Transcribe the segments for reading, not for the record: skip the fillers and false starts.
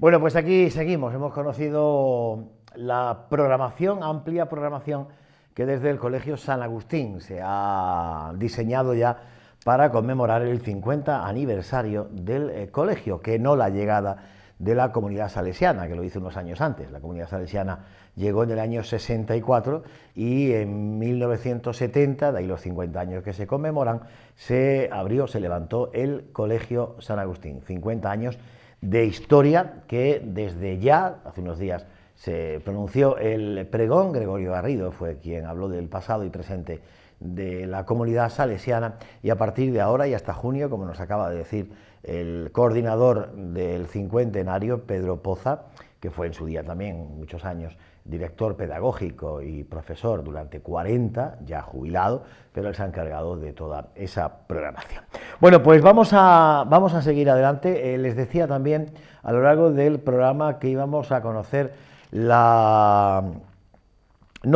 Bueno, pues aquí seguimos. Hemos conocido la programación, amplia programación, que desde el Colegio San Agustín se ha diseñado ya para conmemorar el 50 aniversario del colegio, que no la llegada de la comunidad salesiana, que lo hizo unos años antes. La comunidad salesiana llegó en el año 64 y en 1970, de ahí los 50 años que se conmemoran, se abrió, se levantó el Colegio San Agustín. 50 años de historia que desde ya, hace unos días, se pronunció el pregón. Gregorio Garrido fue quien habló del pasado y presente de la comunidad salesiana, y a partir de ahora y hasta junio, como nos acaba de decir el coordinador del cincuentenario, Pedro Poza, que fue en su día también muchos años director pedagógico y profesor durante 40, ya jubilado, pero él se ha encargado de toda esa programación. Bueno, pues vamos a seguir adelante. Les decía también a lo largo del programa que íbamos a conocer no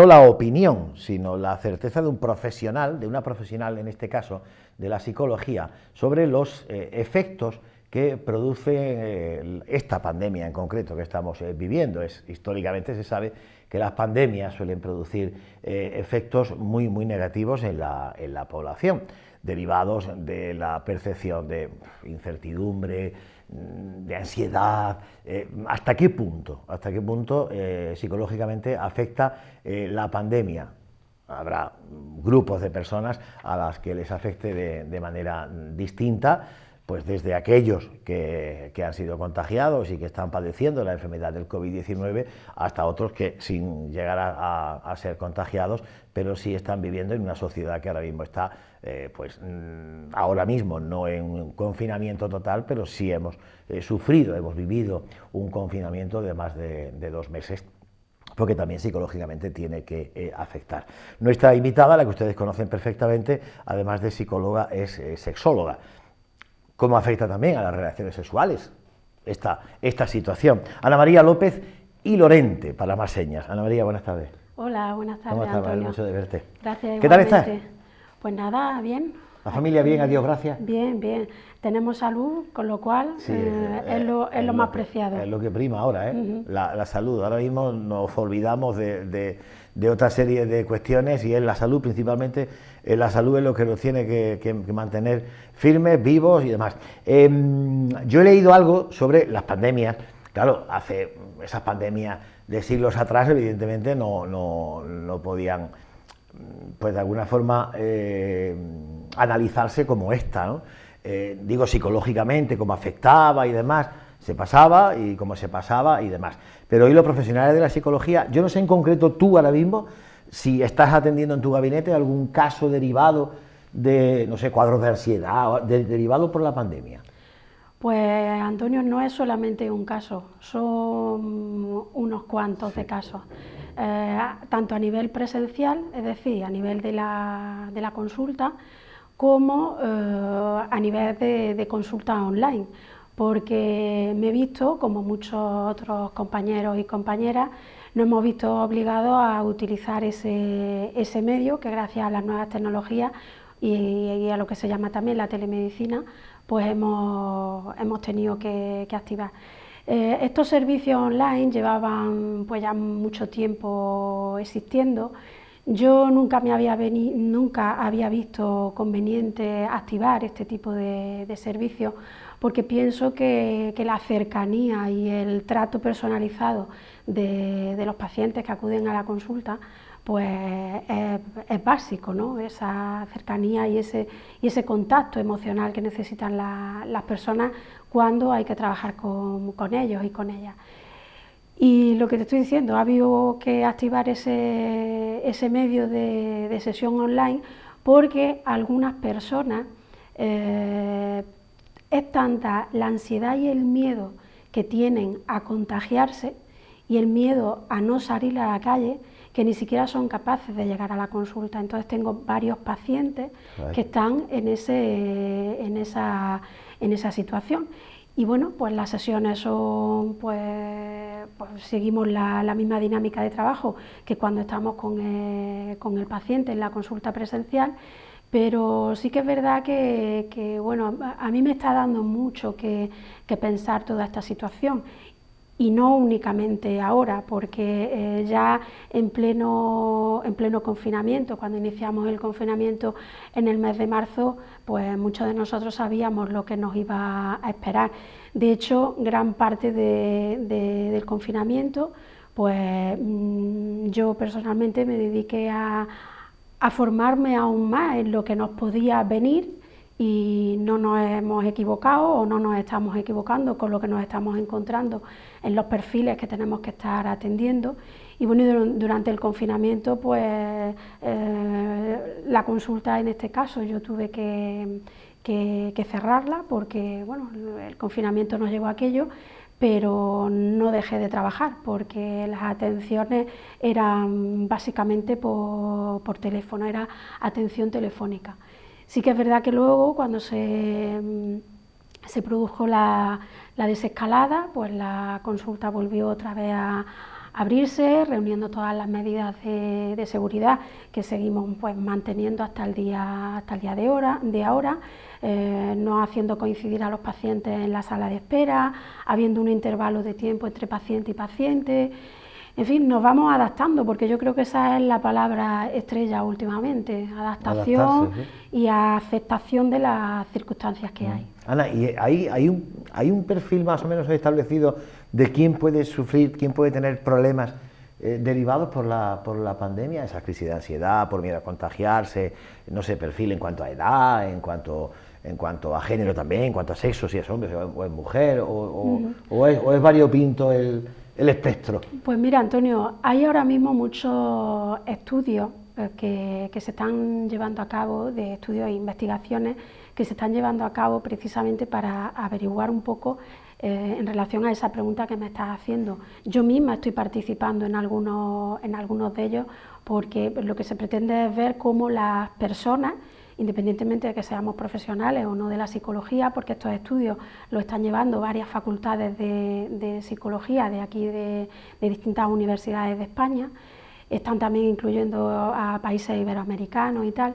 la opinión, sino la certeza de un profesional, de una profesional en este caso, de la psicología, sobre los efectos que produce esta pandemia en concreto que estamos viviendo. Históricamente se sabe que las pandemias suelen producir efectos muy negativos en la población, derivados de la percepción de incertidumbre, de ansiedad. ¿Hasta qué punto psicológicamente afecta la pandemia? Habrá grupos de personas a las que les afecte de manera distinta, pues desde aquellos que han sido contagiados y que están padeciendo la enfermedad del COVID-19 hasta otros que sin llegar a ser contagiados, pero sí están viviendo en una sociedad que ahora mismo está, ahora mismo no en confinamiento total, pero sí hemos vivido un confinamiento de más de 2 meses, porque también psicológicamente tiene que afectar. Nuestra invitada, la que ustedes conocen perfectamente, además de psicóloga, es sexóloga. ¿Cómo afecta también a las relaciones sexuales esta situación? Ana María López y Lorente, para más señas. Ana María, buenas tardes. Hola, buenas tardes, ¿Cómo estás? Antonio? Me alegro mucho de verte. Gracias, ¿Qué tal estás? Pues nada, bien. ¿La familia bien? Adiós, gracias. Bien. Tenemos salud, con lo cual Sí, es lo más preciado. Es lo que prima ahora, la salud. Ahora mismo nos olvidamos de otra serie de cuestiones, y es la salud principalmente. La salud es lo que nos tiene que mantener firmes, vivos y demás. Yo he leído algo sobre las pandemias. Claro, hace esas pandemias de siglos atrás, evidentemente no podían, pues de alguna forma, analizarse como esta, ¿no? Digo, psicológicamente, cómo afectaba y demás, se pasaba y cómo se pasaba y demás. Pero hoy los profesionales de la psicología, yo no sé en concreto tú ahora mismo, si estás atendiendo en tu gabinete algún caso derivado de, no sé, cuadros de ansiedad, derivado por la pandemia. Pues, Antonio, no es solamente un caso, son unos cuantos de casos. Tanto a nivel presencial, es decir, a nivel de la consulta, como a nivel de consulta online, porque me he visto, como muchos otros compañeros y compañeras, nos hemos visto obligados a utilizar ese medio que, gracias a las nuevas tecnologías y a lo que se llama también la telemedicina, pues hemos tenido que activar. Estos servicios online llevaban pues ya mucho tiempo existiendo. Yo nunca había visto conveniente activar este tipo de servicios, porque pienso que la cercanía y el trato personalizado de los pacientes que acuden a la consulta pues es básico, ¿no? Esa cercanía y ese contacto emocional que necesitan las personas cuando hay que trabajar con ellos y con ellas. Y lo que te estoy diciendo, ha habido que activar ese medio de sesión online, porque algunas personas es tanta la ansiedad y el miedo que tienen a contagiarse y el miedo a no salir a la calle, que ni siquiera son capaces de llegar a la consulta. Entonces tengo varios pacientes que están en esa situación. Y bueno, pues las sesiones son, pues seguimos la misma dinámica de trabajo que cuando estamos con el paciente en la consulta presencial, pero sí que es verdad que bueno, a mí me está dando mucho que pensar toda esta situación. y no únicamente ahora, porque ya en pleno confinamiento, cuando iniciamos el confinamiento en el mes de marzo, pues muchos de nosotros sabíamos lo que nos iba a esperar. De hecho, gran parte del confinamiento, pues yo personalmente me dediqué a formarme aún más en lo que nos podía venir, y no nos hemos equivocado o no nos estamos equivocando con lo que nos estamos encontrando en los perfiles que tenemos que estar atendiendo. Y bueno, durante el confinamiento, pues la consulta en este caso yo tuve que cerrarla porque bueno, el confinamiento nos llevó a aquello, pero no dejé de trabajar porque las atenciones eran básicamente por teléfono, era atención telefónica. Sí que es verdad que luego, cuando se produjo la desescalada, pues la consulta volvió otra vez a abrirse, reuniendo todas las medidas de seguridad que seguimos pues manteniendo hasta el día de ahora, no haciendo coincidir a los pacientes en la sala de espera, habiendo un intervalo de tiempo entre paciente y paciente. En fin, nos vamos adaptando, porque yo creo que esa es la palabra estrella últimamente, adaptación y aceptación de las circunstancias que hay. Ana, ¿y hay un perfil más o menos establecido de quién puede sufrir, quién puede tener problemas derivados por la pandemia, esa crisis de ansiedad, por miedo a contagiarse, no sé, perfil en cuanto a edad, en cuanto a género también, en cuanto a sexo, si es hombre o es mujer, o es variopinto el espectro? Pues mira, Antonio, hay ahora mismo muchos estudios que se están llevando a cabo, de estudios e investigaciones que se están llevando a cabo precisamente para averiguar un poco en relación a esa pregunta que me estás haciendo. Yo misma estoy participando en algunos de ellos, porque lo que se pretende es ver cómo las personas, independientemente de que seamos profesionales o no de la psicología, porque estos estudios los están llevando varias facultades de psicología de aquí, de distintas universidades de España, están también incluyendo a países iberoamericanos y tal.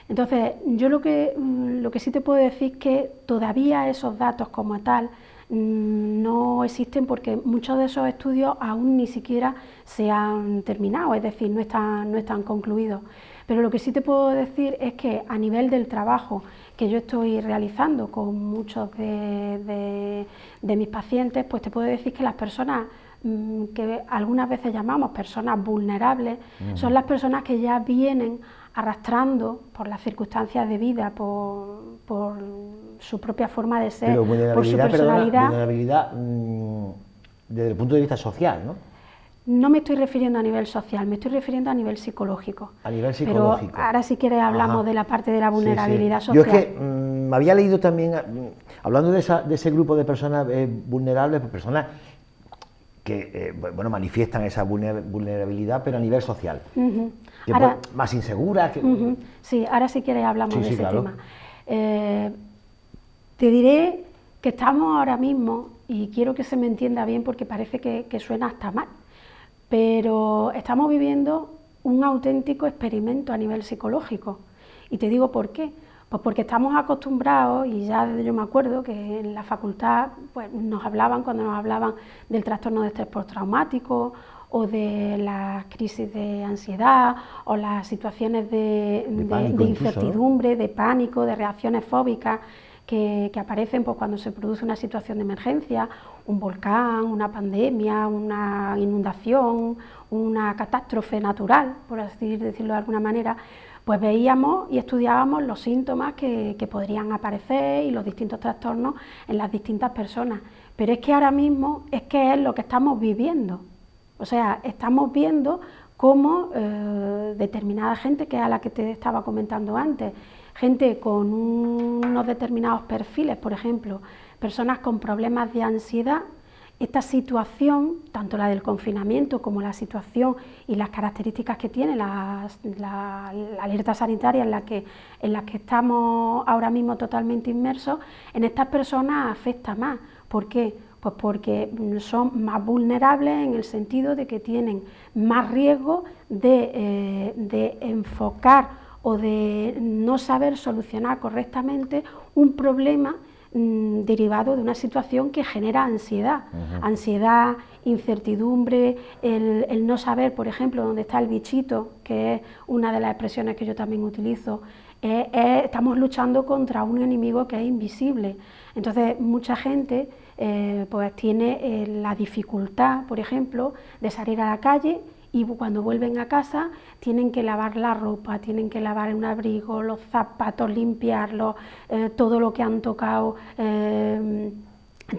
Entonces, yo lo que sí te puedo decir es que todavía esos datos como tal no existen, porque muchos de esos estudios aún ni siquiera se han terminado, es decir, no están concluidos. Pero lo que sí te puedo decir es que a nivel del trabajo que yo estoy realizando con muchos de mis pacientes, pues te puedo decir que las personas que algunas veces llamamos personas vulnerables, son las personas que ya vienen arrastrando por las circunstancias de vida, por su propia forma de ser, por su personalidad. Vulnerabilidad desde el punto de vista social, ¿no? No me estoy refiriendo a nivel social, me estoy refiriendo a nivel psicológico. A nivel psicológico. Pero ahora si quieres hablamos de la parte de la vulnerabilidad social. Yo es que había leído también, hablando de ese grupo de personas vulnerables, personas que bueno, manifiestan esa vulnerabilidad, pero a nivel social, que ahora, más inseguras. Sí, ahora si quieres hablamos de ese tema. Te diré que estamos ahora mismo, y quiero que se me entienda bien porque parece que suena hasta mal, pero estamos viviendo un auténtico experimento a nivel psicológico. Y te digo por qué. Pues porque estamos acostumbrados, y ya yo me acuerdo que en la facultad pues, cuando nos hablaban del trastorno de estrés postraumático o de las crisis de ansiedad o las situaciones de incertidumbre, de pánico, de reacciones fóbicas que aparecen pues, cuando se produce una situación de emergencia, un volcán, una pandemia, una inundación, una catástrofe natural, por así decirlo de alguna manera. Pues veíamos y estudiábamos los síntomas que podrían aparecer y los distintos trastornos en las distintas personas. Pero es que ahora mismo es lo que estamos viviendo. O sea, estamos viendo cómo determinada gente, que es a la que te estaba comentando antes, gente con unos determinados perfiles, por ejemplo, personas con problemas de ansiedad, esta situación, tanto la del confinamiento como la situación y las características que tiene la alerta sanitaria en la que estamos ahora mismo totalmente inmersos, en estas personas afecta más. ¿Por qué? Pues porque son más vulnerables en el sentido de que tienen más riesgo de enfocar o de no saber solucionar correctamente un problema derivado de una situación que genera ansiedad, ansiedad, incertidumbre, el no saber, por ejemplo, dónde está el bichito, que es una de las expresiones que yo también utilizo. Estamos luchando contra un enemigo que es invisible. Entonces, mucha gente pues tiene la dificultad, por ejemplo, de salir a la calle y cuando vuelven a casa tienen que lavar la ropa, tienen que lavar un abrigo, los zapatos, limpiarlos, todo lo que han tocado.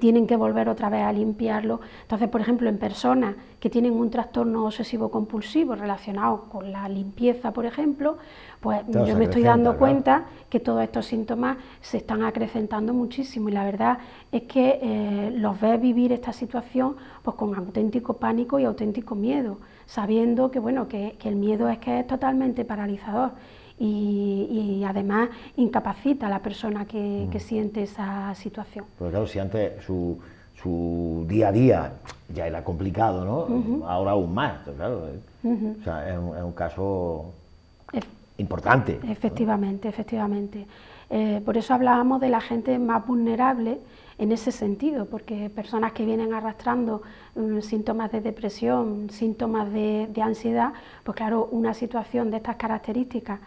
Tienen que volver otra vez a limpiarlo. Entonces, por ejemplo, en personas que tienen un trastorno obsesivo-compulsivo relacionado con la limpieza, por ejemplo, pues yo me estoy dando cuenta que todos estos síntomas se están acrecentando muchísimo y la verdad es que los ves vivir esta situación pues con auténtico pánico y auténtico miedo, sabiendo que, bueno, que el miedo es que es totalmente paralizador. Y además incapacita a la persona que siente esa situación. Porque claro, si antes su día a día ya era complicado, ¿no? Ahora aún más, claro. O sea, es un caso importante. Efectivamente, ¿no? Efectivamente. Por eso hablábamos de la gente más vulnerable en ese sentido, porque personas que vienen arrastrando síntomas de depresión, síntomas de ansiedad, pues claro, una situación de estas características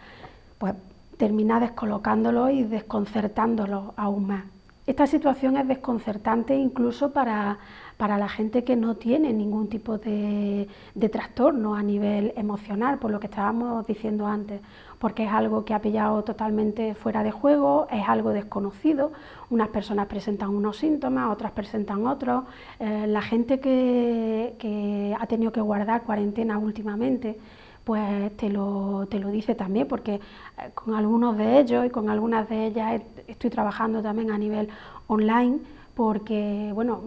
pues termina descolocándolo y desconcertándolo aún más. Esta situación es desconcertante incluso para la gente que no tiene ningún tipo de trastorno a nivel emocional, por lo que estábamos diciendo antes, porque es algo que ha pillado totalmente fuera de juego, es algo desconocido, unas personas presentan unos síntomas, otras presentan otros. La gente que ha tenido que guardar cuarentena últimamente, pues te lo dice también, porque con algunos de ellos y con algunas de ellas estoy trabajando también a nivel online, porque, bueno,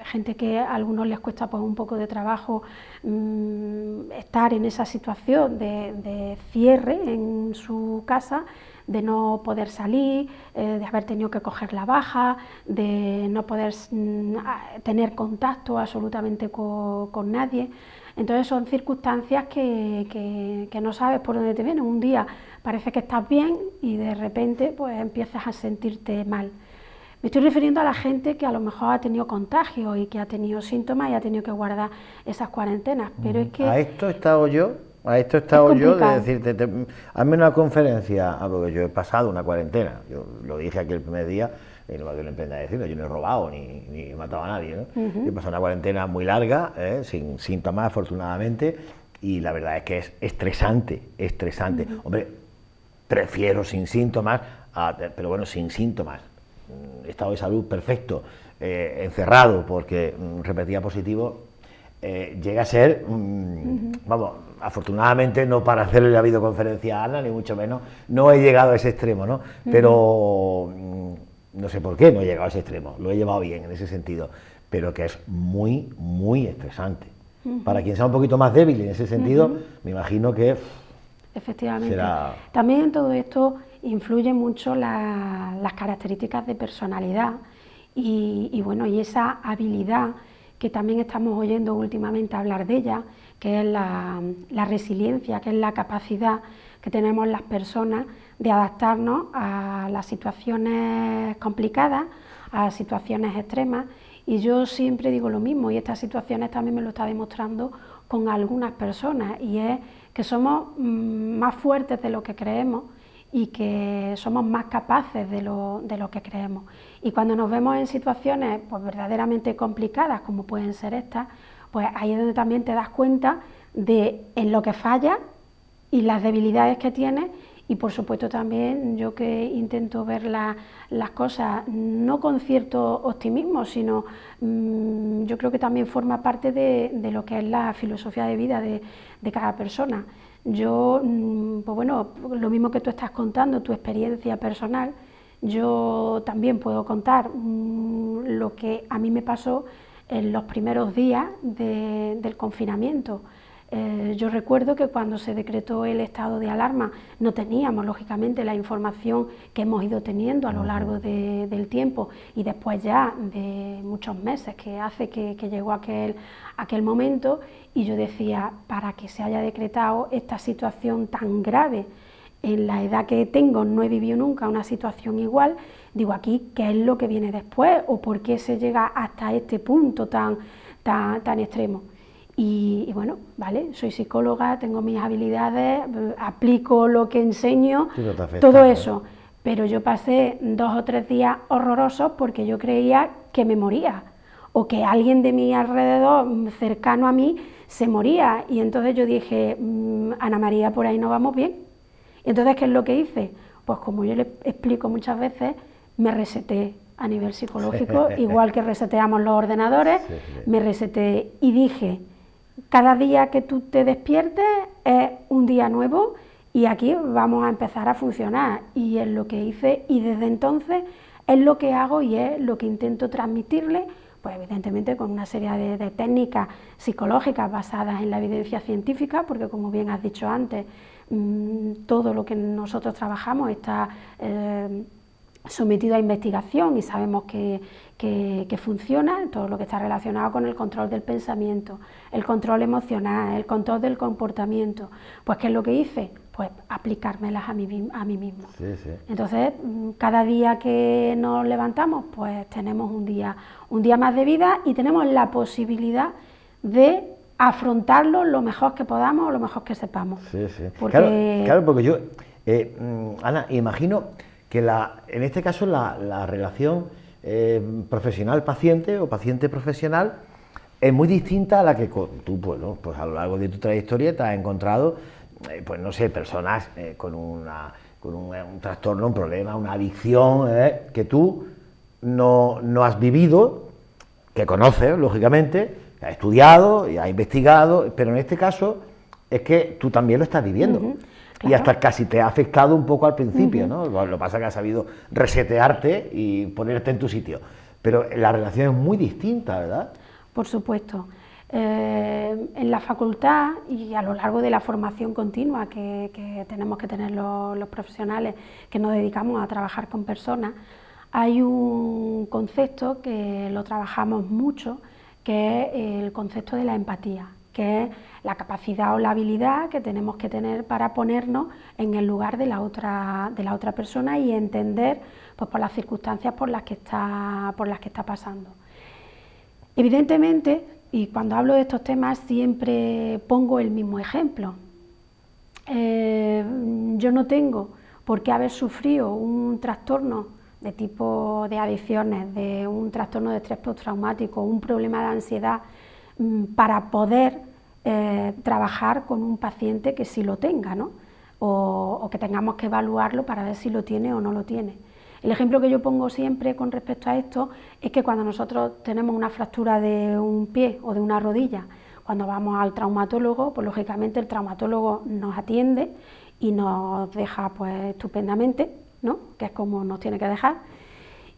gente que a algunos les cuesta pues un poco de trabajo estar en esa situación de cierre en su casa, de no poder salir, de haber tenido que coger la baja, de no poder tener contacto absolutamente con nadie. Entonces son circunstancias que no sabes por dónde te vienen. Un día parece que estás bien y de repente pues empiezas a sentirte mal. Me estoy refiriendo a la gente que a lo mejor ha tenido contagio y que ha tenido síntomas y ha tenido que guardar esas cuarentenas, pero es que... A esto he estado yo de decirte, hazme una conferencia, porque yo he pasado una cuarentena, yo lo dije aquí el primer día, y no me emprenda a decirlo, yo no he robado ni he matado a nadie, ¿no? Yo he pasado una cuarentena muy larga, sin síntomas afortunadamente, y la verdad es que es estresante. Hombre, prefiero sin síntomas, pero bueno, sin síntomas, estado de salud perfecto, encerrado porque repetía positivo, llega a ser, vamos, afortunadamente no para hacerle la videoconferencia a Ana, ni mucho menos, no he llegado a ese extremo, ¿no? Pero no sé por qué no he llegado a ese extremo, lo he llevado bien en ese sentido, pero que es muy, muy estresante. Para quien sea un poquito más débil en ese sentido, me imagino que efectivamente. Será... También en todo esto influyen mucho las características de personalidad y bueno, y esa habilidad que también estamos oyendo últimamente hablar de ella, que es la resiliencia, que es la capacidad que tenemos las personas de adaptarnos a las situaciones complicadas, a las situaciones extremas. Y yo siempre digo lo mismo, y estas situaciones también me lo está demostrando con algunas personas, y es que somos más fuertes de lo que creemos y que somos más capaces de lo que creemos. Y cuando nos vemos en situaciones pues verdaderamente complicadas, como pueden ser estas, pues ahí es donde también te das cuenta de en lo que fallas y las debilidades que tienes. Y por supuesto también yo que intento ver las cosas no con cierto optimismo, sino yo creo que también forma parte de lo que es la filosofía de vida de cada persona. Yo, pues bueno, lo mismo que tú estás contando, tu experiencia personal, yo también puedo contar lo que a mí me pasó en los primeros días del confinamiento. Yo recuerdo que cuando se decretó el estado de alarma no teníamos, lógicamente, la información que hemos ido teniendo a lo largo del tiempo y después ya de muchos meses que hace que llegó aquel momento, y yo decía, para que se haya decretado esta situación tan grave, en la edad que tengo no he vivido nunca una situación igual, digo, aquí, ¿qué es lo que viene después? ¿O por qué se llega hasta este punto tan extremo? Y bueno, vale, soy psicóloga, tengo mis habilidades, aplico lo que enseño, todo eso. Pero yo pasé 2 o 3 días horrorosos porque yo creía que me moría, o que alguien de mi alrededor, cercano a mí, se moría. Y entonces yo dije, Ana María, por ahí no vamos bien. Y entonces, ¿qué es lo que hice? Pues como yo le explico muchas veces, me reseté a nivel psicológico, igual que reseteamos los ordenadores, me reseté y dije, cada día que tú te despiertes es un día nuevo y aquí vamos a empezar a funcionar. Y es lo que hice y desde entonces es lo que hago y es lo que intento transmitirle, pues evidentemente con una serie de técnicas psicológicas basadas en la evidencia científica, porque como bien has dicho antes, todo lo que nosotros trabajamos está sometido a investigación y sabemos que funciona, todo lo que está relacionado con el control del pensamiento, el control emocional, el control del comportamiento. Pues ¿qué es lo que hice? Pues aplicármelas a mí mismo. Sí, sí. Entonces, cada día que nos levantamos, pues tenemos un día más de vida y tenemos la posibilidad de afrontarlo lo mejor que podamos o lo mejor que sepamos. Sí, sí. Porque... Claro, porque yo, Ana, imagino que en este caso la relación profesional-paciente o paciente-profesional es muy distinta a la que tú, pues a lo largo de tu trayectoria te has encontrado, pues no sé, personas con un trastorno, un problema, una adicción, que tú no has vivido, que conoces, lógicamente, que has estudiado y has investigado, pero en este caso es que tú también lo estás viviendo. Claro. Y hasta casi te ha afectado un poco al principio, ¿no? Lo que pasa es que has sabido resetearte y ponerte en tu sitio. Pero la relación es muy distinta, ¿verdad? Por supuesto. En la facultad y a lo largo de la formación continua que tenemos que tener los profesionales que nos dedicamos a trabajar con personas, hay un concepto que lo trabajamos mucho, que es el concepto de la empatía, que es la capacidad o la habilidad que tenemos que tener para ponernos en el lugar de la otra persona y entender, pues, por las circunstancias por las que está pasando. Evidentemente, y cuando hablo de estos temas siempre pongo el mismo ejemplo. Yo no tengo por qué haber sufrido un trastorno de tipo de adicciones, de un trastorno de estrés postraumático, un problema de ansiedad, para poder trabajar con un paciente que sí lo tenga, ¿no? O que tengamos que evaluarlo para ver si lo tiene o no lo tiene. El ejemplo que yo pongo siempre con respecto a esto es que cuando nosotros tenemos una fractura de un pie o de una rodilla, cuando vamos al traumatólogo, pues lógicamente el traumatólogo nos atiende y nos deja pues estupendamente, ¿no? Que es como nos tiene que dejar.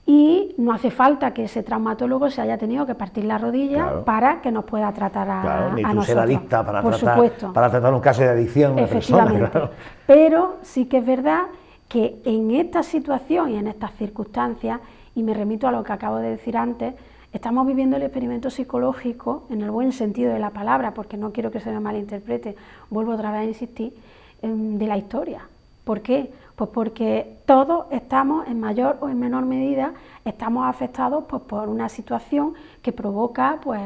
Y no hace falta que ese traumatólogo se haya tenido que partir la rodilla, claro, para que nos pueda tratar a claro, ni a tú nosotros. Ser adicta para por tratar, supuesto. Para tratar un caso de adicción a una persona, claro. Pero sí que es verdad que en esta situación y en estas circunstancias, y me remito a lo que acabo de decir antes, estamos viviendo el experimento psicológico en el buen sentido de la palabra, porque no quiero que se me malinterprete, vuelvo otra vez a insistir, de la historia. ¿Por qué? Pues porque todos estamos, en mayor o en menor medida, estamos afectados pues, por una situación que provoca pues,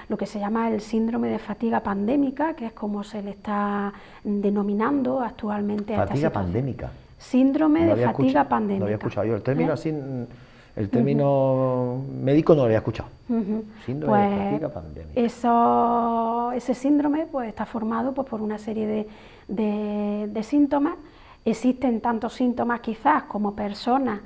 lo que se llama el síndrome de fatiga pandémica, que es como se le está denominando actualmente a esta situación. ¿Fatiga pandémica? Síndrome de fatiga pandémica. No había escuchado yo el término así, el término médico no lo había escuchado. Síndrome de fatiga pandémica. Ese síndrome pues, está formado pues, por una serie de síntomas. Existen tantos síntomas quizás como personas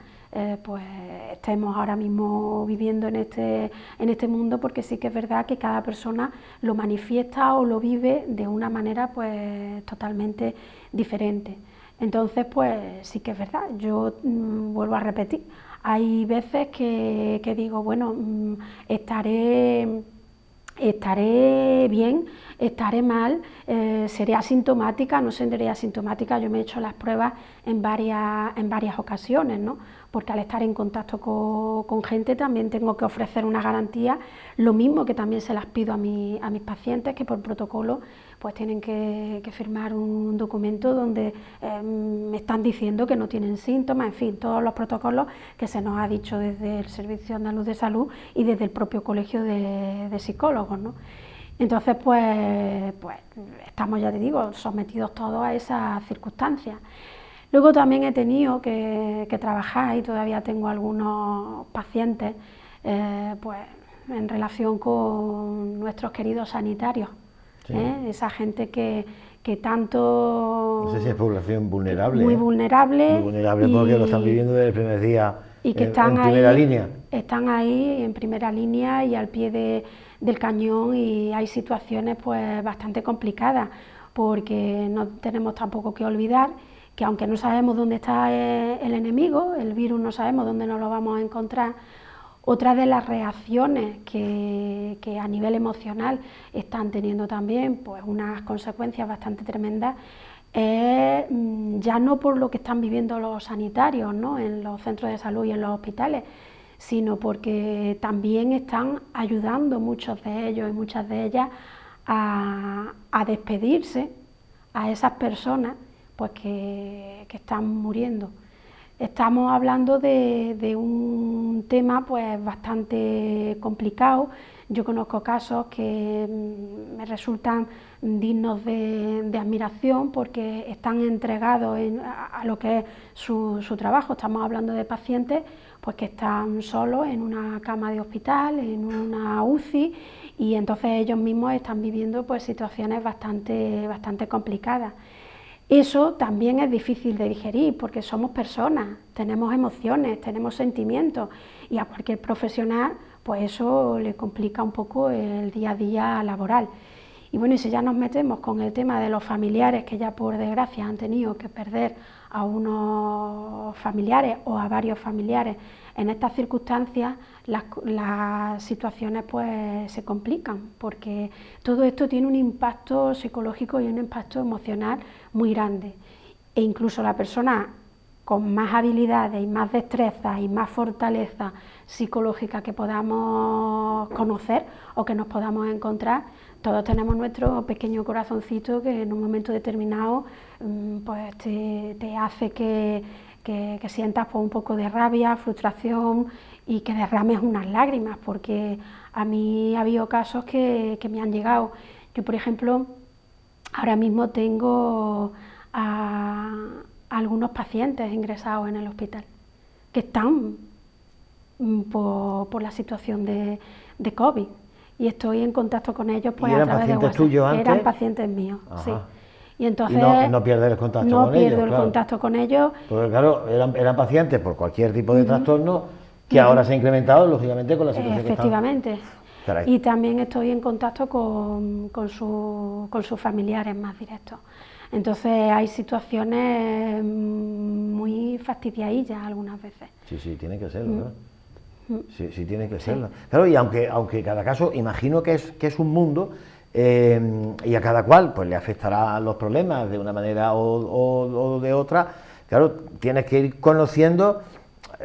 pues estemos ahora mismo viviendo en este mundo, porque sí que es verdad que cada persona lo manifiesta o lo vive de una manera pues totalmente diferente. Entonces pues sí que es verdad, yo vuelvo a repetir, hay veces que digo, bueno, estaré bien, estaré mal, seré asintomática, no seré asintomática. Yo me he hecho las pruebas en varias ocasiones, ¿no? porque al estar en contacto con gente también tengo que ofrecer una garantía, lo mismo que también se las pido a mis pacientes, que por protocolo pues tienen que firmar un documento donde me están diciendo que no tienen síntomas, en fin, todos los protocolos que se nos ha dicho desde el Servicio Andaluz de Salud y desde el propio Colegio de Psicólogos, ¿no? Entonces, pues estamos, ya te digo, sometidos todos a esas circunstancias. Luego también he tenido que trabajar y todavía tengo algunos pacientes pues, en relación con nuestros queridos sanitarios, Sí. Esa gente que tanto... No sé si es población vulnerable. Muy vulnerable. Muy vulnerable porque lo están viviendo desde el primer día y que en están primera línea. Están ahí en primera línea y al pie del cañón, y hay situaciones pues bastante complicadas, porque no tenemos tampoco que olvidar que aunque no sabemos dónde está el enemigo, el virus, no sabemos dónde nos lo vamos a encontrar, otra de las reacciones que a nivel emocional están teniendo también pues unas consecuencias bastante tremendas, ya no por lo que están viviendo los sanitarios, ¿no?, en los centros de salud y en los hospitales, sino porque también están ayudando muchos de ellos y muchas de ellas a despedirse a esas personas pues que están muriendo. Estamos hablando de un tema pues bastante complicado. Yo conozco casos que me resultan dignos de admiración porque están entregados a lo que es su trabajo. Estamos hablando de pacientes pues que están solos en una cama de hospital, en una UCI, y entonces ellos mismos están viviendo pues situaciones bastante complicadas. Eso también es difícil de digerir porque somos personas, tenemos emociones, tenemos sentimientos, y a cualquier profesional pues eso le complica un poco el día a día laboral. Y bueno, y si ya nos metemos con el tema de los familiares que ya por desgracia han tenido que perder a unos familiares o a varios familiares en estas circunstancias, las situaciones pues se complican, porque todo esto tiene un impacto psicológico y un impacto emocional muy grande, e incluso la persona con más habilidades y más destrezas y más fortaleza psicológica que podamos conocer o que nos podamos encontrar, todos tenemos nuestro pequeño corazoncito que en un momento determinado pues te hace que sientas pues un poco de rabia, frustración, y que derrames unas lágrimas, porque a mí ha habido casos que me han llegado. Yo, por ejemplo, ahora mismo tengo a algunos pacientes ingresados en el hospital que están por la situación de COVID, y estoy en contacto con ellos pues a través de WhatsApp. ¿Tuyos antes? Eran pacientes míos. Ajá. Sí. Y entonces no pierdes el contacto no con ellos. pierdo el contacto con ellos. Porque claro, eran pacientes por cualquier tipo de trastorno que ahora se ha incrementado, lógicamente, con la situación efectivamente. que está. Y también estoy en contacto con sus familiares más directos. Entonces hay situaciones muy fastidiadillas algunas veces. Sí, tiene que serlo, ¿no? Sí, tiene que serlo. Claro, y aunque cada caso, imagino que es un mundo, y a cada cual pues le afectará los problemas de una manera o de otra. Claro, tienes que ir conociendo,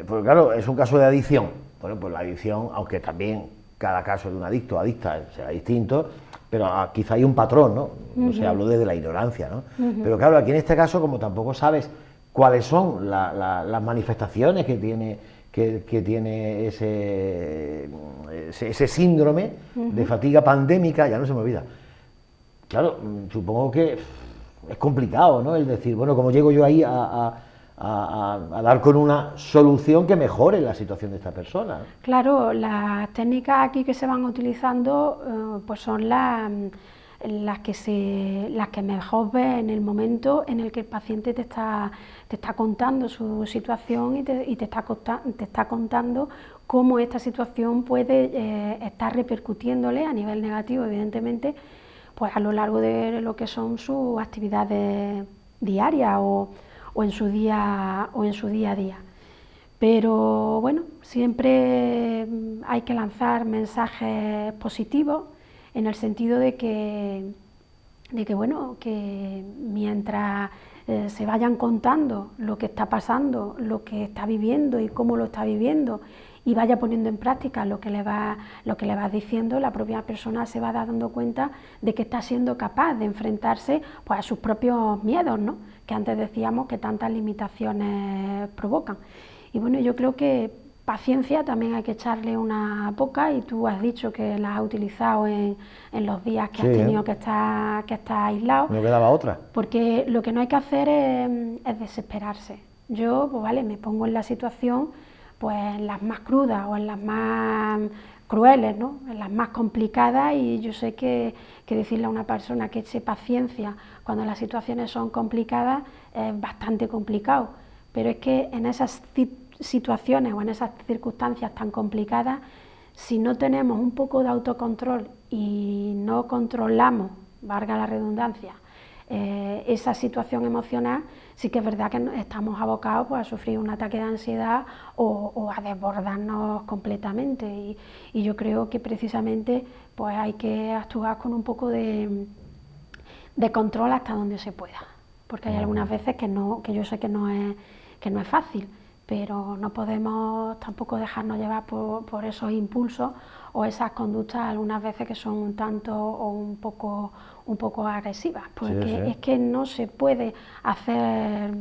porque claro, es un caso de adicción. Bueno, pues la adicción, aunque también cada caso de un adicto o adicta será distinto, pero quizá hay un patrón, ¿no? No sé, hablo desde la ignorancia, ¿no? Pero claro, aquí en este caso, como tampoco sabes cuáles son las manifestaciones que tiene ese síndrome de fatiga pandémica, ya no se me olvida. Claro, supongo que es complicado, ¿no? El decir, bueno, ¿cómo llego yo ahí a dar con una solución que mejore la situación de esta persona? Claro, las técnicas aquí que se van utilizando pues son las que mejor ves en el momento en el que el paciente te está contando su situación y te está contando cómo esta situación puede estar repercutiéndole a nivel negativo, evidentemente, pues a lo largo de lo que son sus actividades diarias o en su día a día. Pero bueno, siempre hay que lanzar mensajes positivos, en el sentido de que bueno, que mientras se vayan contando lo que está pasando, lo que está viviendo y cómo lo está viviendo, y vaya poniendo en práctica lo que le vas diciendo, la propia persona se va dando cuenta de que está siendo capaz de enfrentarse, pues, a sus propios miedos, ¿no?, que antes decíamos que tantas limitaciones provocan. Y bueno, yo creo que paciencia también hay que echarle una poca, y tú has dicho que la has utilizado en los días que has tenido que estar aislado. No quedaba otra. Porque lo que no hay que hacer es desesperarse. Yo, pues vale, me pongo en la situación, pues en las más crudas o en las más crueles, ¿no?, en las más complicadas, y yo sé que decirle a una persona que eche paciencia cuando las situaciones son complicadas es bastante complicado, pero es que en esas situaciones o en esas circunstancias tan complicadas, si no tenemos un poco de autocontrol y no controlamos, valga la redundancia, esa situación emocional, sí que es verdad que estamos abocados, pues, a sufrir un ataque de ansiedad o a desbordarnos completamente, y yo creo que precisamente, pues, hay que actuar con un poco de control hasta donde se pueda, porque hay algunas veces que yo sé que no es fácil, pero no podemos tampoco dejarnos llevar por esos impulsos o esas conductas algunas veces que son un tanto o un poco agresivas, porque es que no se puede hacer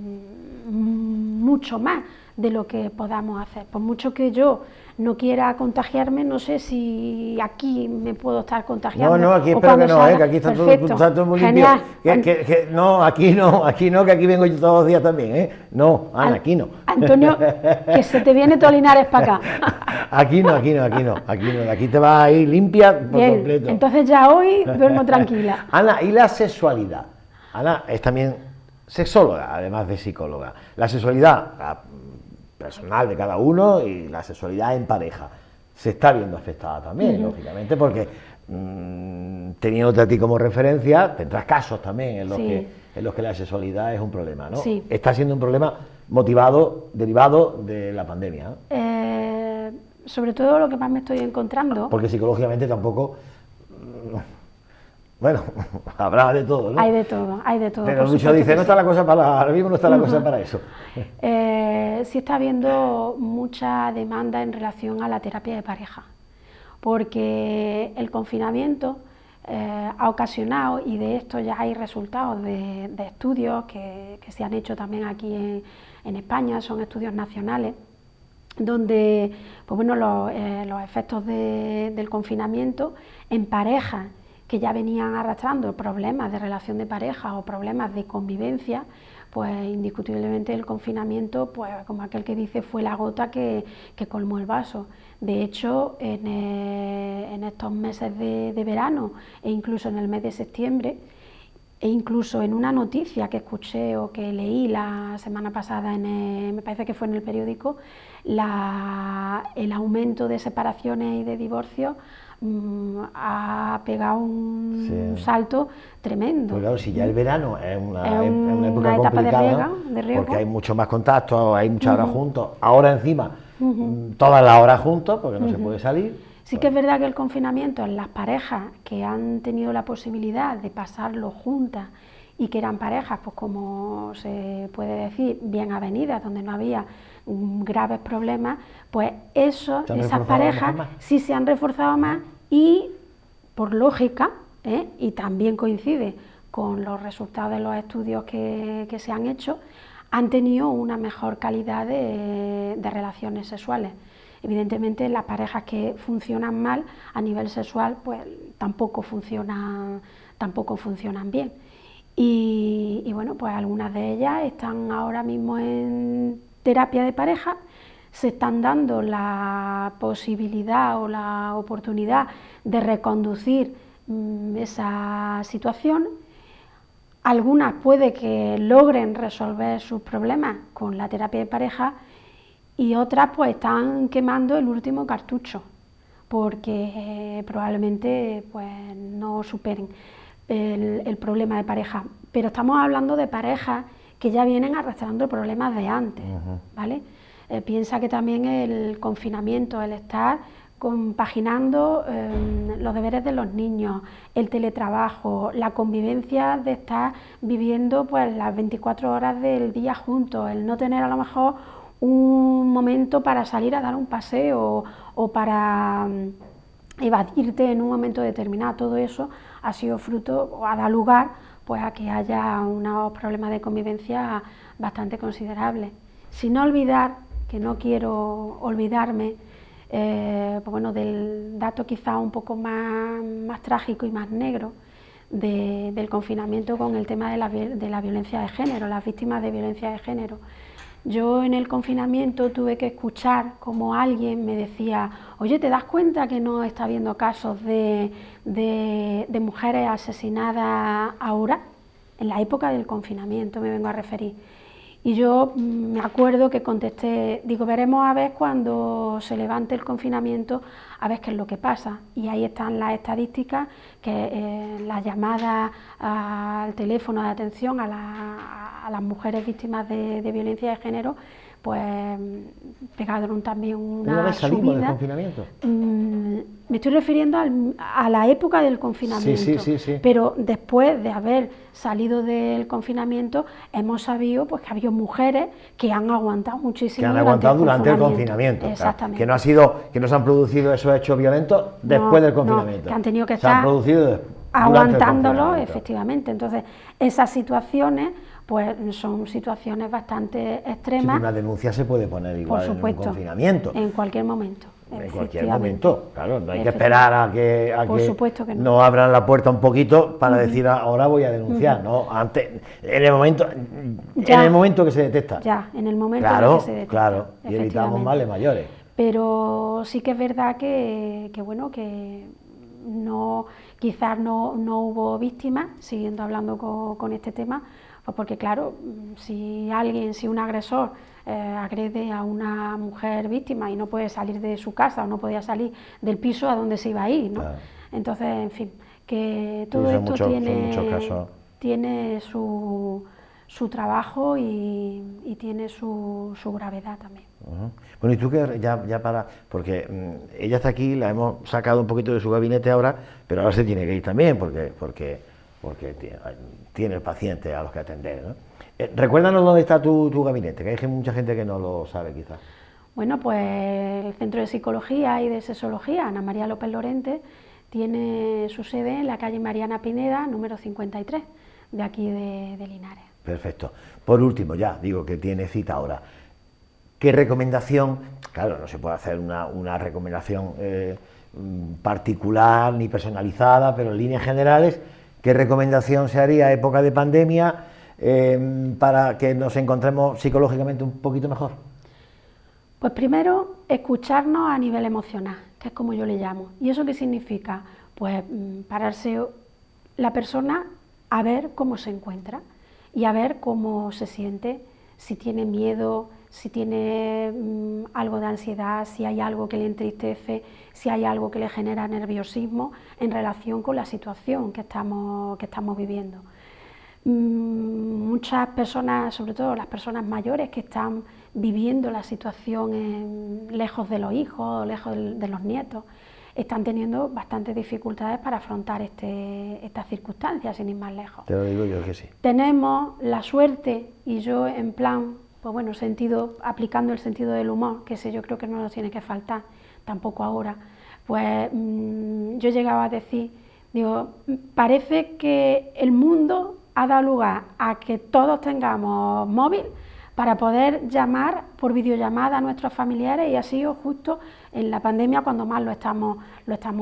mucho más de lo que podamos hacer. Por mucho que yo no quiera contagiarme, no sé si aquí me puedo estar contagiando. No, aquí espero que no, que aquí está todo muy limpio. No, aquí no, que aquí vengo yo todos los días también, No, Ana, aquí no. Antonio, que se te viene todo Linares para acá. Aquí no, aquí te vas a ir limpia por Bien, completo. Entonces ya hoy duermo tranquila. Ana, ¿y la sexualidad? Ana es también sexóloga, además de psicóloga. La sexualidad personal de cada uno y la sexualidad en pareja se está viendo afectada también, lógicamente, porque teniéndote a ti como referencia, tendrás casos también en los que la sexualidad es un problema, ¿no? Sí. Está siendo un problema derivado de la pandemia, ¿no? Sobre todo lo que más me estoy encontrando... Porque psicológicamente tampoco... Bueno, habrá de todo, ¿no? Hay de todo. Pero muchos dicen, no está la cosa ahora mismo no está la cosa para eso. Sí está habiendo mucha demanda en relación a la terapia de pareja, porque el confinamiento ha ocasionado, y de esto ya hay resultados de estudios que se han hecho también aquí en España, son estudios nacionales, donde, pues bueno, los efectos del confinamiento en parejas que ya venían arrastrando problemas de relación de pareja o problemas de convivencia, pues indiscutiblemente el confinamiento, pues como aquel que dice, fue la gota que colmó el vaso. De hecho, en estos meses de verano e incluso en el mes de septiembre, e incluso en una noticia que escuché o que leí la semana pasada, me parece que fue en el periódico, el aumento de separaciones y de divorcios ha pegado un salto tremendo. Pues claro, si ya el verano es una época etapa complicada, de riego, porque hay mucho más contacto, hay muchas horas juntos, ahora encima todas las horas juntos, porque no se puede salir. Sí que es verdad que el confinamiento en las parejas que han tenido la posibilidad de pasarlo juntas y que eran parejas, pues como se puede decir, bien avenidas, donde no había graves problemas, pues esas parejas sí se han reforzado más y, por lógica, y también coincide con los resultados de los estudios que se han hecho, han tenido una mejor calidad de relaciones sexuales. Evidentemente, las parejas que funcionan mal a nivel sexual, pues tampoco funcionan bien. Y bueno, pues algunas de ellas están ahora mismo en terapia de pareja, se están dando la posibilidad o la oportunidad de reconducir esa situación. Algunas puede que logren resolver sus problemas con la terapia de pareja, y otras pues están quemando el último cartucho, porque probablemente pues no superen el problema de pareja. Pero estamos hablando de parejas que ya vienen arrastrando problemas de antes, ¿vale? Piensa que también el confinamiento, el estar compaginando los deberes de los niños, el teletrabajo, la convivencia de estar viviendo pues las 24 horas del día juntos, el no tener a lo mejor un momento para salir a dar un paseo o para evadirte en un momento determinado. Todo eso ha sido fruto o ha dado lugar pues a que haya unos problemas de convivencia bastante considerables. Sin olvidar, que no quiero olvidarme, pues bueno, del dato quizá un poco más trágico y más negro del confinamiento con el tema de la violencia de género, las víctimas de violencia de género. Yo en el confinamiento tuve que escuchar como alguien me decía: oye, ¿te das cuenta que no está habiendo casos de mujeres asesinadas ahora? En la época del confinamiento me vengo a referir. Y yo me acuerdo que contesté, digo, veremos a ver cuando se levante el confinamiento, a ver qué es lo que pasa. Y ahí están las estadísticas, que las llamadas al teléfono de atención a las mujeres víctimas de violencia de género, pues pegaron también una salimos subida. del confinamiento? Me estoy refiriendo a la época del confinamiento, sí. Pero después de haber salido del confinamiento hemos sabido pues que ha habido mujeres que han aguantado muchísimo. Que han aguantado durante el confinamiento. Exactamente. Claro, que no se han producido esos hechos violentos después del confinamiento. No, que han tenido que estar aguantándolo, efectivamente. Entonces, esas situaciones pues son situaciones bastante extremas. Sí, una denuncia se puede poner igual, por supuesto, en un confinamiento. En cualquier momento. En cualquier momento, claro, no hay que esperar a que supuesto que no. nos abran la puerta un poquito para decir ahora voy a denunciar, no, antes, en el momento que se detecta. Ya, en el momento en que se detecta. Claro, y evitamos males mayores. Pero sí que es verdad que bueno, que no, quizás no hubo víctimas, siguiendo hablando con este tema, pues porque claro, si un agresor agrede a una mujer víctima y no puede salir de su casa o no podía salir del piso a donde se iba a ir, ¿no? Claro. Entonces, en fin, que todo esto tiene su trabajo y tiene su gravedad también. Bueno, y tú que ya para, porque ella está aquí, la hemos sacado un poquito de su gabinete ahora, pero ahora se tiene que ir también porque tiene pacientes a los que atender, ¿no? Recuérdanos dónde está tu gabinete, que hay mucha gente que no lo sabe quizás. Bueno, pues el Centro de Psicología y de Sexología, Ana María López Lorente, tiene su sede en la calle Mariana Pineda, número 53, de aquí de Linares. Perfecto. Por último, ya digo que tiene cita ahora. ¿Qué recomendación? Claro, no se puede hacer una recomendación particular ni personalizada, pero en líneas generales, ¿qué recomendación se haría a época de pandemia para que nos encontremos psicológicamente un poquito mejor? Pues primero, escucharnos a nivel emocional, que es como yo le llamo. ¿Y eso qué significa? Pues pararse la persona a ver cómo se encuentra y a ver cómo se siente, si tiene miedo, si tiene algo de ansiedad, si hay algo que le entristece, si hay algo que le genera nerviosismo en relación con la situación que estamos viviendo. Muchas personas, sobre todo las personas mayores que están viviendo la situación lejos de los hijos, lejos de los nietos, están teniendo bastantes dificultades para afrontar estas circunstancias, sin ir más lejos. Te lo digo yo que sí. Tenemos la suerte, y yo en plan, pues bueno, aplicando el sentido del humor, que ese yo creo que no nos tiene que faltar, tampoco ahora, pues yo llegaba a decir, digo, parece que el mundo ha dado lugar a que todos tengamos móvil para poder llamar por videollamada a nuestros familiares, y ha sido justo en la pandemia cuando más lo estamos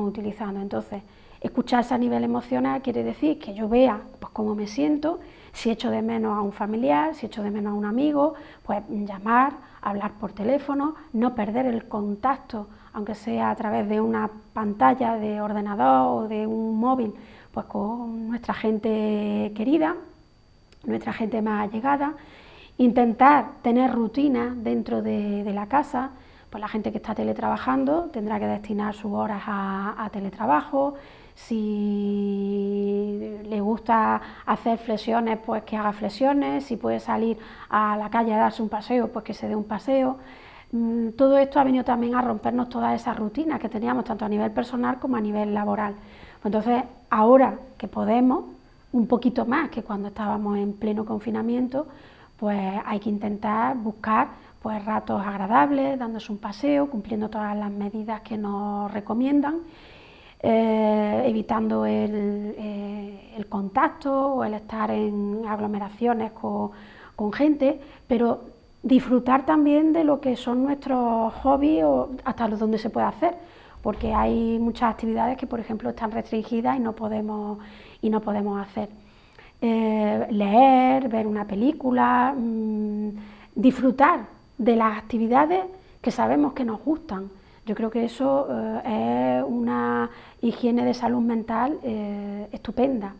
utilizando. Entonces, escucharse a nivel emocional quiere decir que yo vea pues cómo me siento, si echo de menos a un familiar, si echo de menos a un amigo, pues llamar, hablar por teléfono, no perder el contacto, aunque sea a través de una pantalla de ordenador o de un móvil, pues con nuestra gente querida, nuestra gente más allegada. Intentar tener rutinas dentro de la casa, pues la gente que está teletrabajando tendrá que destinar sus horas a teletrabajo. Si le gusta hacer flexiones, pues que haga flexiones. Si puede salir a la calle a darse un paseo, pues que se dé un paseo. todo esto ha venido también a rompernos todas esas rutinas que teníamos, tanto a nivel personal como a nivel laboral. Entonces, ahora que podemos, un poquito más que cuando estábamos en pleno confinamiento, pues hay que intentar buscar pues ratos agradables, dándose un paseo, cumpliendo todas las medidas que nos recomiendan, evitando el contacto o el estar en aglomeraciones con gente, pero disfrutar también de lo que son nuestros hobbies o hasta donde se puede hacer, porque hay muchas actividades que, por ejemplo, están restringidas y no podemos hacer. Leer, ver una película, disfrutar de las actividades que sabemos que nos gustan. Yo creo que eso es una higiene de salud mental estupenda.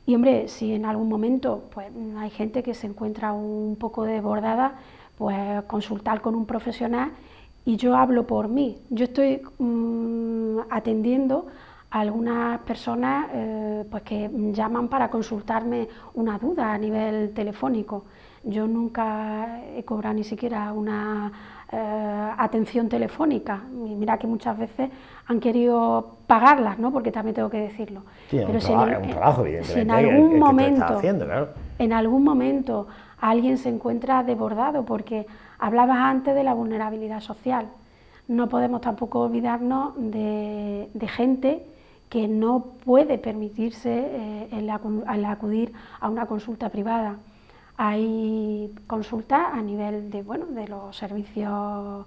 Y hombre, si en algún momento pues, hay gente que se encuentra un poco desbordada, pues consultar con un profesional, y yo hablo por mí. Yo estoy atendiendo a algunas personas pues que llaman para consultarme una duda a nivel telefónico. Yo nunca he cobrado ni siquiera una atención telefónica. Y mira que muchas veces han querido pagarlas, ¿no? Porque también tengo que decirlo. Sí, pero es un trabajo, evidentemente, si en algún momento, haciendo, claro. en algún momento alguien se encuentra desbordado, porque hablabas antes de la vulnerabilidad social, no podemos tampoco olvidarnos de gente que no puede permitirse el acudir a una consulta privada. Hay consultas a nivel de, bueno, de los servicios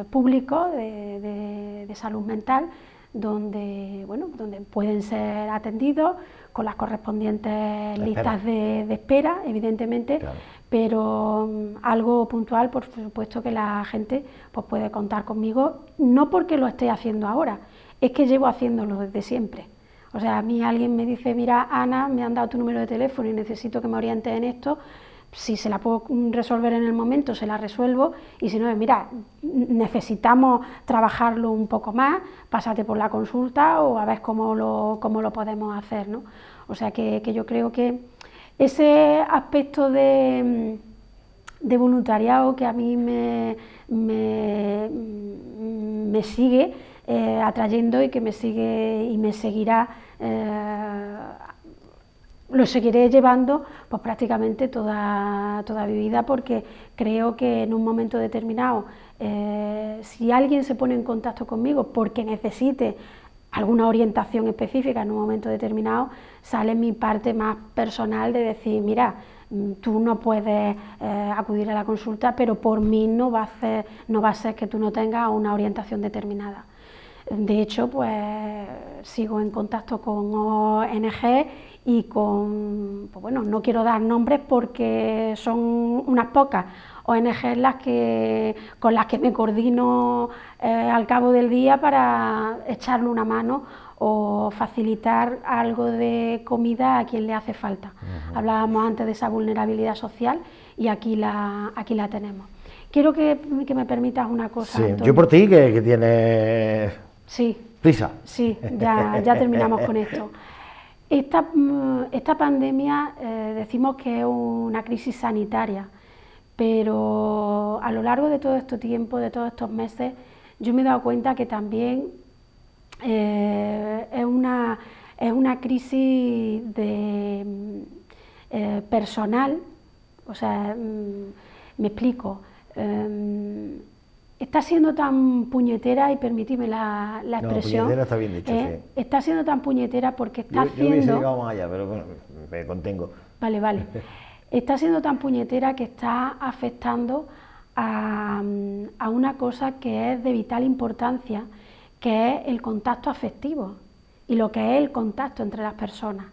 públicos de salud mental, donde, bueno, donde pueden ser atendidos con las correspondientes listas de espera, evidentemente, claro. Pero algo puntual, por supuesto que la gente pues, puede contar conmigo, no porque lo esté haciendo ahora, es que llevo haciéndolo desde siempre. O sea, a mí alguien me dice, mira, Ana, me han dado tu número de teléfono y necesito que me orientes en esto. Si se la puedo resolver en el momento, se la resuelvo, y si no, mira, necesitamos trabajarlo un poco más, pásate por la consulta o a ver cómo lo podemos hacer, ¿no? O sea que yo creo que ese aspecto de voluntariado que a mí me sigue atrayendo y que me sigue y me seguirá, lo seguiré llevando pues prácticamente toda mi vida, porque creo que en un momento determinado, si alguien se pone en contacto conmigo porque necesite alguna orientación específica en un momento determinado, sale mi parte más personal de decir, mira, tú no puedes acudir a la consulta, pero por mí no va a ser que tú no tengas una orientación determinada. De hecho, pues sigo en contacto con ONG y con, pues bueno, no quiero dar nombres porque son unas pocas ONG con las que me coordino al cabo del día para echarle una mano o facilitar algo de comida a quien le hace falta. Hablábamos antes de esa vulnerabilidad social y aquí la tenemos. Quiero que me permitas una cosa. Sí, Antonio. yo por ti que tienes prisa. Sí, ya terminamos con esto. Esta pandemia decimos que es una crisis sanitaria, pero a lo largo de todo este tiempo, de todos estos meses, yo me he dado cuenta que también es una crisis personal. O sea, me explico. Está siendo tan puñetera, y permíteme la expresión. Puñetera está bien dicho, sí. Está siendo tan puñetera porque está haciendo... Yo hubiese llegado más allá, pero bueno, me contengo. Vale. Está siendo tan puñetera que está afectando a una cosa que es de vital importancia, que es el contacto afectivo y lo que es el contacto entre las personas,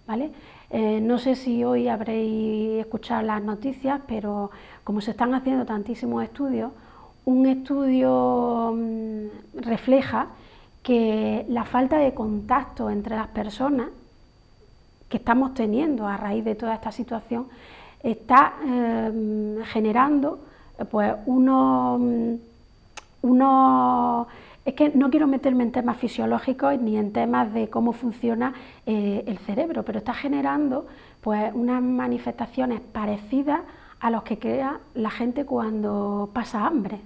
¿vale? No sé si hoy habréis escuchado las noticias, pero como se están haciendo tantísimos estudios, un estudio refleja que la falta de contacto entre las personas que estamos teniendo a raíz de toda esta situación está generando pues es que no quiero meterme en temas fisiológicos ni en temas de cómo funciona el cerebro, pero está generando pues unas manifestaciones parecidas a los que crea la gente cuando pasa hambre.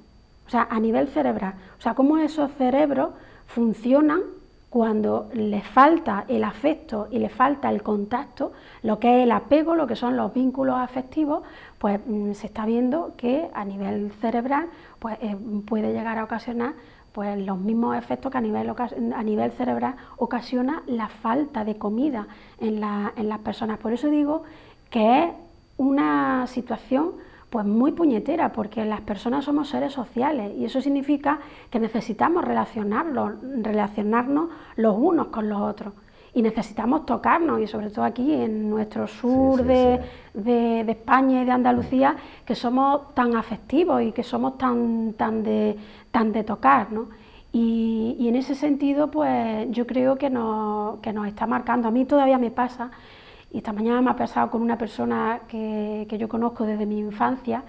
o sea, a nivel cerebral, o sea, cómo esos cerebros funcionan cuando les falta el afecto y les falta el contacto, lo que es el apego, lo que son los vínculos afectivos, pues se está viendo que a nivel cerebral pues, puede llegar a ocasionar pues, los mismos efectos que a nivel cerebral ocasiona la falta de comida en las personas. Por eso digo que es una situación pues muy puñetera, porque las personas somos seres sociales y eso significa que necesitamos relacionarnos los unos con los otros y necesitamos tocarnos, y sobre todo aquí en nuestro sur de España y de Andalucía, que somos tan afectivos y que somos tan de tocar, ¿no? Y en ese sentido, pues yo creo que nos está marcando. A mí todavía me pasa. Y esta mañana me ha pasado con una persona que yo conozco desde mi infancia,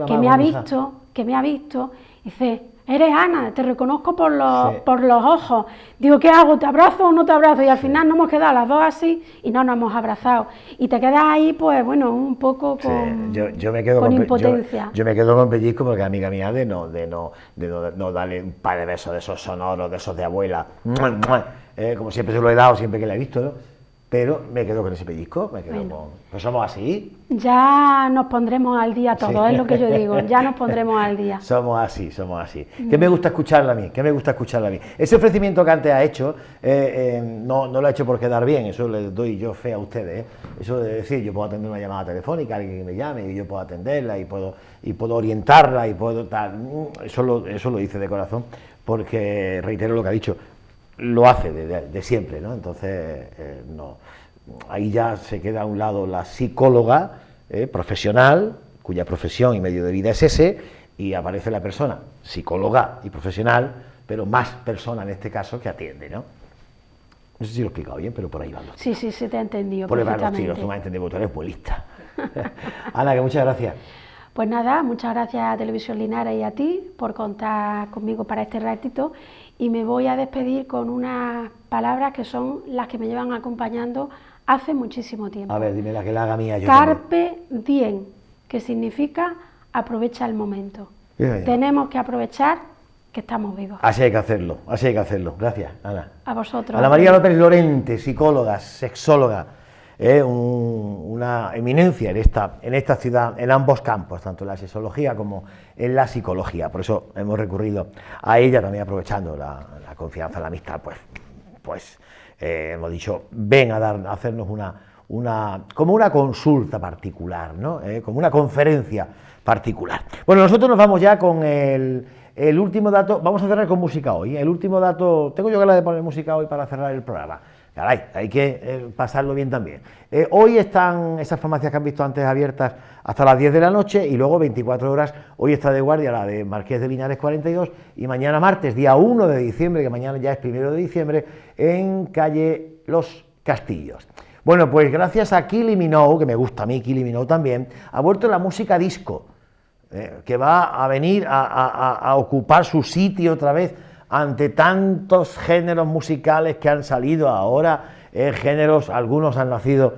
que me ha visto, y dice, eres Ana, te reconozco por los ojos. Digo, ¿qué hago? ¿Te abrazo o no te abrazo? Y al final nos hemos quedado las dos así y no nos hemos abrazado. Y te quedas ahí, pues bueno, un poco con, yo me quedo con impotencia. Yo me quedo con pellizco porque amiga mía de no darle un par de besos de esos sonoros, de esos de abuela, como siempre se lo he dado, siempre que la he visto, ¿no? Pero me quedo con ese pellizco, pues somos así. Ya nos pondremos al día todos, es lo que yo digo, ya nos pondremos al día. Somos así. ¿Qué me gusta escucharla a mí? Ese ofrecimiento que antes ha hecho, no lo ha hecho por quedar bien, eso le doy yo fe a ustedes, eso de decir, yo puedo atender una llamada telefónica, alguien que me llame, y yo puedo atenderla, y puedo orientarla, y puedo tal, eso lo hice de corazón, porque, reitero lo que ha dicho, lo hace de siempre, ¿no? Entonces, ahí ya se queda a un lado la psicóloga profesional, cuya profesión y medio de vida es ese, y aparece la persona psicóloga y profesional, pero más persona en este caso que atiende, ¿no? No sé si lo he explicado bien, pero por ahí van los tiros. Sí, te he entendido por perfectamente. Por ahí van los tiros, tú me has entendido, porque tú eres muy lista. Ana, que muchas gracias. Pues nada, muchas gracias a Televisión Linares y a ti por contar conmigo para este ratito, y me voy a despedir con unas palabras que son las que me llevan acompañando hace muchísimo tiempo. A ver, dime la que la haga mía. Yo Carpe diem, que significa aprovecha el momento. Tenemos que aprovechar que estamos vivos. Así hay que hacerlo. Gracias, Ana. A vosotros. Ana María López Lorente, psicóloga, sexóloga, una eminencia en esta ciudad, en ambos campos, tanto en la sexología como en la psicología. Por eso hemos recurrido a ella, también aprovechando la confianza, la amistad, pues hemos dicho, ven a hacernos como una consulta particular, ¿no? Como una conferencia particular. Bueno, nosotros nos vamos ya con el último dato. Vamos a cerrar con música hoy. El último dato, tengo yo ganas de poner música hoy para cerrar el programa. Caray, hay que pasarlo bien también. Hoy están esas farmacias que han visto antes abiertas hasta las 10 de la noche, y luego 24 horas, hoy está de guardia la de Marqués de Linares 42, y mañana martes, día 1 de diciembre, que mañana ya es 1 de diciembre, en calle Los Castillos. Bueno, pues gracias a Kylie Minogue, que me gusta a mí, Kylie Minogue también, ha vuelto la música disco, que va a venir a ocupar su sitio otra vez ante tantos géneros musicales que han salido ahora, géneros, algunos han nacido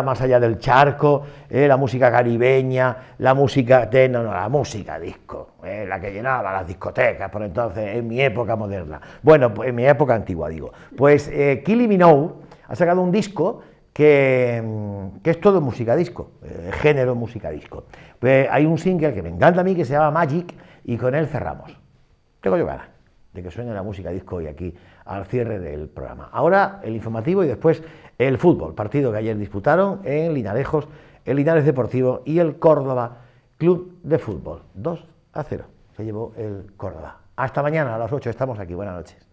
más allá del charco, la música caribeña, la música la música disco, la que llenaba las discotecas por entonces, en mi época moderna, bueno, pues en mi época antigua digo, pues Kylie Minogue ha sacado un disco que es todo música disco, género música disco. Pues hay un single que me encanta a mí que se llama Magic, y con él cerramos. Tengo yo ganas de que suene la música disco hoy aquí al cierre del programa. Ahora el informativo y después el fútbol, partido que ayer disputaron en Linarejos, el Linares Deportivo y el Córdoba Club de Fútbol. 2-0 se llevó el Córdoba. Hasta mañana a las 8 estamos aquí. Buenas noches.